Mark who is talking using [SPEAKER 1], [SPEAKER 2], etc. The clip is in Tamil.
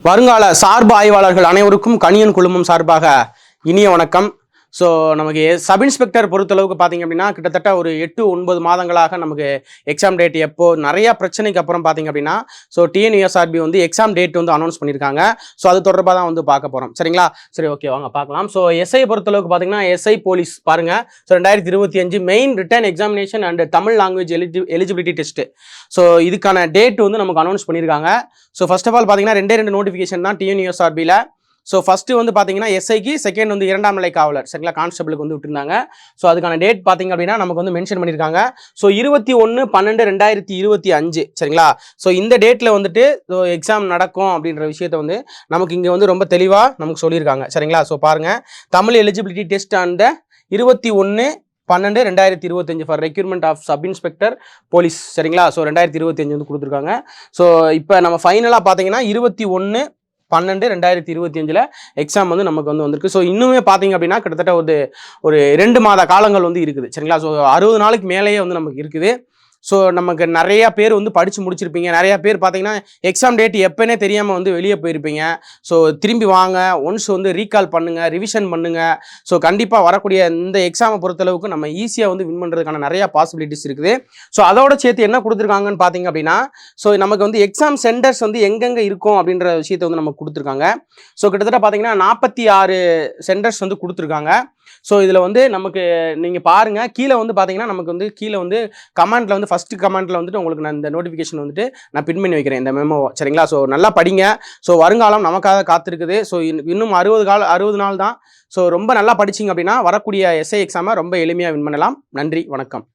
[SPEAKER 1] வருங்கால சார்பு ஆய்வாளர்கள் அனைவருக்கும் கணியன் குழுமம் சார்பாக இனிய வணக்கம். ஸோ நமக்கு சப் இன்ஸ்பெக்டர் பொறுத்தளவுக்கு பார்த்தீங்க அப்படின்னா கிட்டத்தட்ட ஒரு 8-9 மாதங்களாக நமக்கு எக்ஸாம் டேட் எப்போ நிறையா பிரச்சனைக்கு அப்புறம் பார்த்தீங்க அப்படின்னா ஸோ டிஎன்யூஎஸ்ஆர்பி வந்து எக்ஸாம் டேட் வந்து அனௌன்ஸ் பண்ணியிருக்காங்க. ஸோ அது தொடர்பாக தான் வந்து பார்க்க போகிறோம். சரிங்களா? சரி, ஓகே, வாங்க பார்க்கலாம். ஸோ எஸ்ஐ பொறுத்தளவுக்கு பார்த்தீங்கன்னா எஸ்ஐ போலீஸ் பாருங்க. So 2025 main return examination and Tamil language eligibility test. So இதுக்கான டேட் வந்து நமக்கு அனௌன்ஸ் பண்ணியிருக்காங்க. ஸோ ஃபர்ஸ்ட் ஆஃப் ஆல் பார்த்தீங்கன்னா 2 நோட்டிஃபிகேஷன் தான் டிஎன்யூஎஸ்ஆர்பியில். ஸோ ஃபஸ்ட்டு வந்து பார்த்தீங்கன்னா எஸ்ஐக்கு, செகண்ட் வந்து 2ஆம் நிலை காவலர், சரிங்களா, கான்ஸ்டபிளுக்கு வந்து விட்டுருந்தாங்க. ஸோ அதுக்கான டேட் பார்த்தீங்க அப்படின்னா நமக்கு வந்து மென்ஷன் பண்ணியிருக்காங்க. ஸோ 21/12/2025, சரிங்களா. ஸோ இந்த டேட்டில் வந்துட்டு எக்ஸாம் நடக்கும் அப்படின்ற விஷயத்த வந்து நமக்கு இங்கே வந்து ரொம்ப தெளிவாக நமக்கு சொல்லியிருக்காங்க. சரிங்களா? ஸோ பாருங்கள், தமிழ் எலிஜிபிலிட்டி டெஸ்ட் அந்த 21/12/2025 for requirement of sub inspector police, சரிங்களா. ஸோ 2025 வந்து கொடுத்துருக்காங்க. ஸோ இப்போ நம்ம ஃபைனலாக பார்த்தீங்கன்னா 21/12/2025 எக்ஸாம் வந்து நமக்கு வந்து வந்திருக்கு. ஸோ இன்னுமே பார்த்தீங்க அப்படின்னா கிட்டத்தட்ட ஒரு 2 மாத காலங்கள் வந்து இருக்குது. சரிங்களா? ஸோ 60 நாளைக்கு மேலேயே வந்து நமக்கு இருக்குது. ஸோ நமக்கு நிறையா பேர் வந்து படித்து முடிச்சிருப்பீங்க. நிறையா பேர் பார்த்தீங்கன்னா எக்ஸாம் டேட் எப்போனே தெரியாமல் வந்து வெளியே போயிருப்பீங்க. ஸோ திரும்பி வாங்க, ஒன்ஸ் வந்து ரீகால் பண்ணுங்கள், ரிவிஷன் பண்ணுங்கள். ஸோ கண்டிப்பாக வரக்கூடிய இந்த எக்ஸாமை பொறுத்தளவுக்கு நம்ம ஈஸியாக வந்து வின் பண்ணுறதுக்கான நிறையா பாசிபிலிட்டிஸ் இருக்குது. ஸோ அதோட சேர்த்து என்ன கொடுத்துருக்காங்கன்னு பார்த்தீங்க அப்படின்னா, ஸோ நமக்கு வந்து எக்ஸாம் சென்டர்ஸ் வந்து எங்கெங்கே இருக்கும் அப்படின்ற விஷயத்தை வந்து நமக்கு கொடுத்துருக்காங்க. ஸோ கிட்டத்தட்ட பார்த்தீங்கன்னா 46 சென்டர்ஸ் வந்து கொடுத்துருக்காங்க. ஸோ இதில் வந்து நமக்கு நீங்கள் பாருங்கள், கீழே வந்து பார்த்தீங்கன்னா நமக்கு வந்து கீழே வந்து கமெண்ட்டில் வந்து ஃபஸ்ட்டு கமெண்ட்டில் வந்துட்டு உங்களுக்கு நான் இந்த நோட்டிஃபிகேஷன் வந்துட்டு நான் பின் பண்ணி வைக்கிறேன், இந்த மெமோ, சரிங்களா. ஸோ நல்லா படிங்க. ஸோ வருங்காலம் நமக்காக காத்திருக்குது. ஸோ இன்னும் 60 நாள் தான். ஸோ ரொம்ப நல்லா படிச்சிங்க அப்படின்னா வரக்கூடிய எஸ்ஐ எக்ஸாமை ரொம்ப எளிமையாக வின் பண்ணலாம். நன்றி, வணக்கம்.